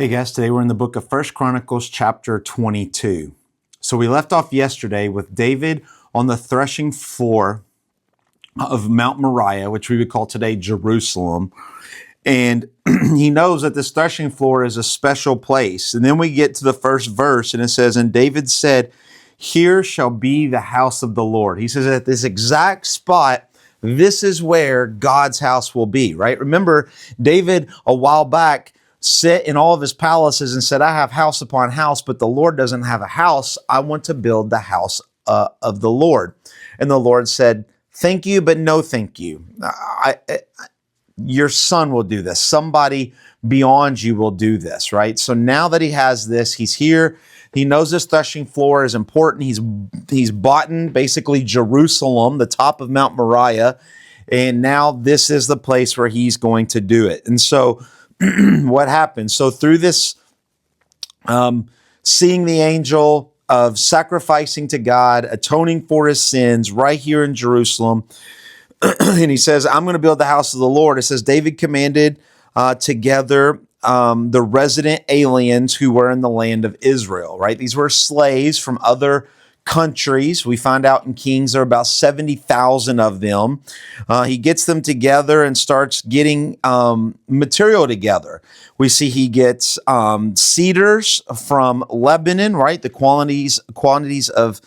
Hey guys, today we're in the book of First Chronicles chapter 22. So we left off yesterday with David on the threshing floor of Mount Moriah, which we would call today Jerusalem. And he knows that this threshing floor is a special place. And then we get to the first verse and it says, "And David said, here shall be the house of the Lord." He says at this exact spot, this is where God's house will be, right? Remember, David a while back sit in all of his palaces and said, I have house upon house, but the Lord doesn't have a house. I want to build the house of the Lord. And the Lord said, thank you, but no thank you. Your son will do this. Somebody beyond you will do this, right? So now that he has this, he's here. He knows this threshing floor is important. He's bought in basically Jerusalem, the top of Mount Moriah. And now this is the place where he's going to do it. And so what happens? So through this, seeing the angel of sacrificing to God, atoning for his sins right here in Jerusalem, and he says, I'm going to build the house of the Lord. It says, David commanded together the resident aliens who were in the land of Israel, right? These were slaves from other countries. We find out in Kings there are about 70,000 of them. He gets them together and starts getting material together. We see he gets cedars from Lebanon, right? The quantities of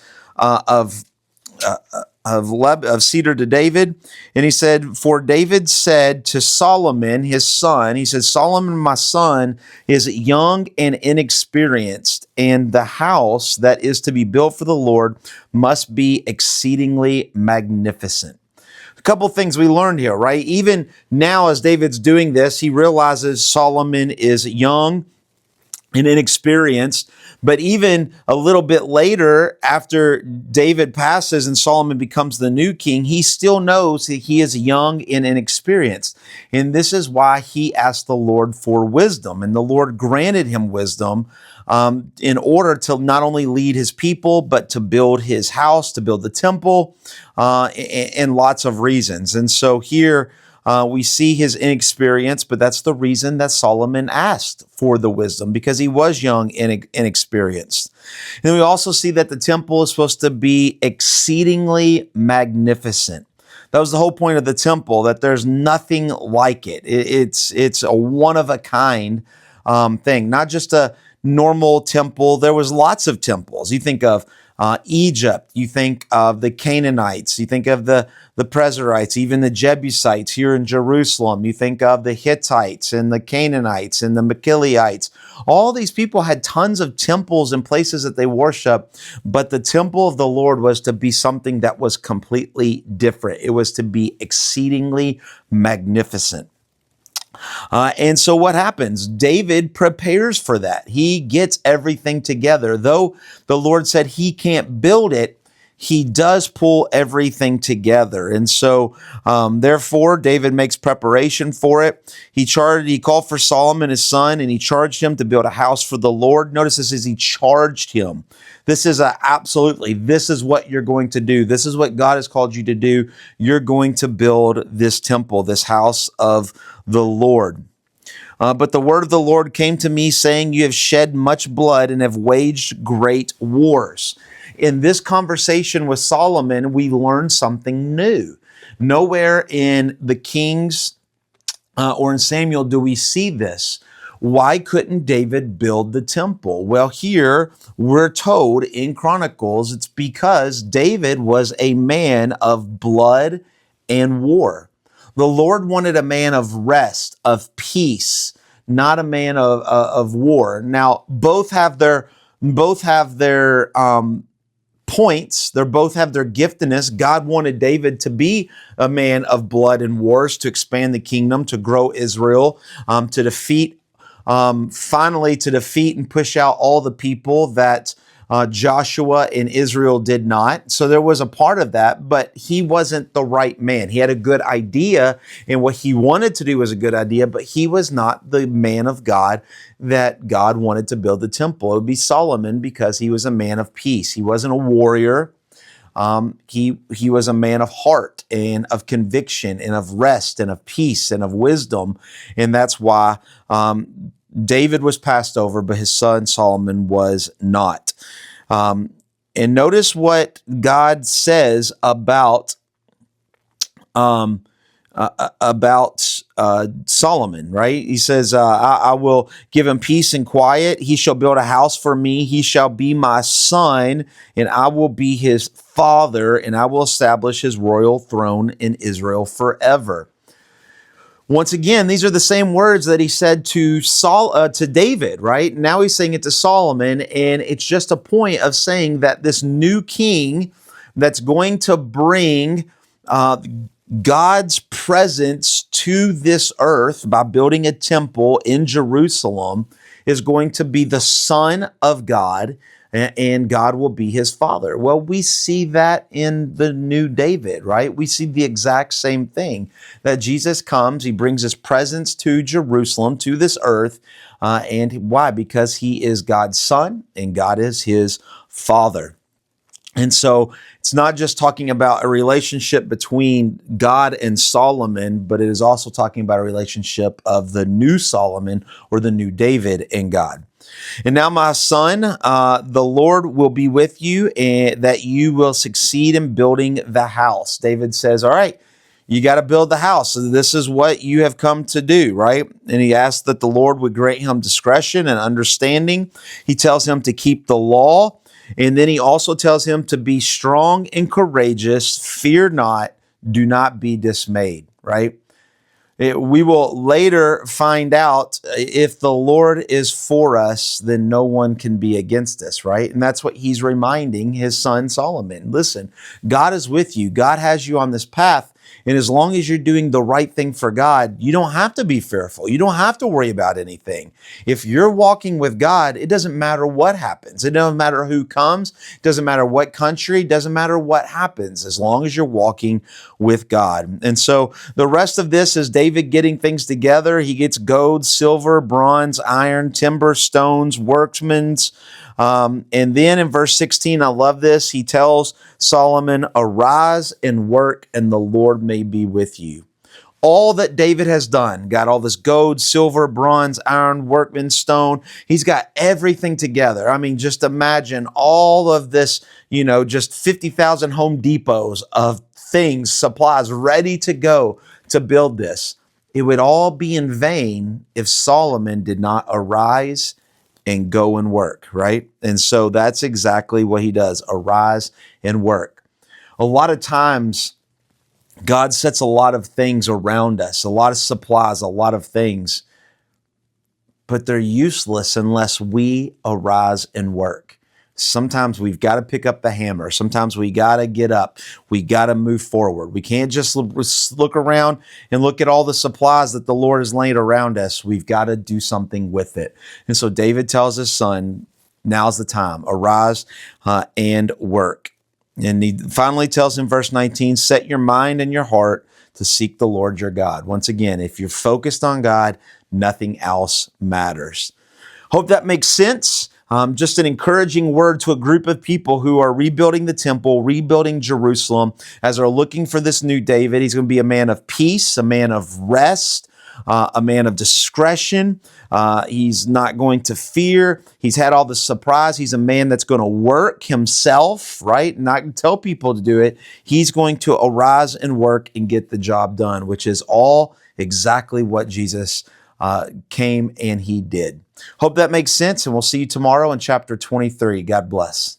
cedar to David. And he said, for David said to Solomon, his son, he said, Solomon, my son, is young and inexperienced, and the house that is to be built for the Lord must be exceedingly magnificent. A couple things we learned here, right? Even now, as David's doing this, he realizes Solomon is young and inexperienced. But even a little bit later, after David passes and Solomon becomes the new king, he still knows that he is young and inexperienced. And this is why he asked the Lord for wisdom. And the Lord granted him wisdom in order to not only lead his people, but to build his house, to build the temple, and lots of reasons. And so here, we see his inexperience, but that's the reason that Solomon asked for the wisdom, because he was young and inexperienced. And then we also see that the temple is supposed to be exceedingly magnificent. That was the whole point of the temple, that there's nothing like it. It's a one-of-a-kind thing, not just a normal temple. There was lots of temples. You think of Egypt, you think of the Canaanites, you think of the Perizzites, even the Jebusites here in Jerusalem, you think of the Hittites and the Canaanites and the Machilites. All these people had tons of temples and places that they worship, but the temple of the Lord was to be something that was completely different. It was to be exceedingly magnificent. And so what happens? David prepares for that. He gets everything together. Though the Lord said he can't build it, he does pull everything together. And so, therefore, David makes preparation for it. He called for Solomon, his son, and he charged him to build a house for the Lord. Notice this is he charged him. This is this is what you're going to do. This is what God has called you to do. You're going to build this temple, this house of the Lord. But the word of the Lord came to me saying, you have shed much blood and have waged great wars. In this conversation with Solomon, we learn something new. Nowhere in the Kings or in Samuel do we see this. Why couldn't David build the temple? Well, here we're told in Chronicles, it's because David was a man of blood and war. The Lord wanted a man of rest, of peace, not a man of war. Now, both have their points. They both have their giftedness. God wanted David to be a man of blood and wars, to expand the kingdom, to grow Israel, to defeat and push out all the people that Joshua and Israel did not. So there was a part of that, but he wasn't the right man. He had a good idea, and what he wanted to do was a good idea, but he was not the man of God that God wanted to build the temple. It would be Solomon, because he was a man of peace. He wasn't a warrior. He was a man of heart and of conviction and of rest and of peace and of wisdom. And that's why David was passed over, but his son Solomon was not. And notice what God says um, about Solomon, right? He says, I will give him peace and quiet. He shall build a house for me. He shall be my son, and I will be his father, and I will establish his royal throne in Israel forever. Once again, these are the same words that he said to David, right? Now he's saying it to Solomon, and it's just a point of saying that this new king that's going to bring God's presence to this earth by building a temple in Jerusalem is going to be the Son of God, and God will be his father. Well, we see that in the new David, right? We see the exact same thing, that Jesus comes, he brings his presence to Jerusalem, to this earth. And why? Because he is God's son and God is his father. And so it's not just talking about a relationship between God and Solomon, but it is also talking about a relationship of the new Solomon or the new David and God. And now, my son, the Lord will be with you, and that you will succeed in building the house. David says, all right, you got to build the house. So this is what you have come to do, right? And he asks that the Lord would grant him discretion and understanding. He tells him to keep the law. And then he also tells him to be strong and courageous. Fear not. Do not be dismayed, right? We will later find out if the Lord is for us, then no one can be against us, right? And that's what he's reminding his son Solomon. Listen, God is with you. God has you on this path. And as long as you're doing the right thing for God, you don't have to be fearful. You don't have to worry about anything. If you're walking with God, it doesn't matter what happens. It doesn't matter who comes. It doesn't matter what country. It doesn't matter what happens, as long as you're walking with God. And so the rest of this is David getting things together. He gets gold, silver, bronze, iron, timber, stones, workmen's. And then in verse 16, I love this. He tells Solomon, arise and work, and the Lord may be with you. All that David has done, got all this gold, silver, bronze, iron, workman's stone. He's got everything together. I mean, just imagine all of this, just 50,000 Home Depots of things, supplies ready to go to build this. It would all be in vain if Solomon did not arise and go and work, right? And so that's exactly what he does, arise and work. A lot of times, God sets a lot of things around us, a lot of supplies, a lot of things, but they're useless unless we arise and work. Sometimes we've got to pick up the hammer. Sometimes we got to get up. We got to move forward. We can't just look around and look at all the supplies that the Lord has laid around us. We've got to do something with it. And so David tells his son, now's the time. Arise and work. And he finally tells him, verse 19, set your mind and your heart to seek the Lord your God. Once again, if you're focused on God, nothing else matters. Hope that makes sense. Just an encouraging word to a group of people who are rebuilding the temple, rebuilding Jerusalem, as they're looking for this new David. He's going to be a man of peace, a man of rest, a man of discretion. He's not going to fear. He's had all the surprise. He's a man that's going to work himself, right? Not tell people to do it. He's going to arise and work and get the job done, which is all exactly what Jesus came and he did. Hope that makes sense, and we'll see you tomorrow in chapter 23. God bless.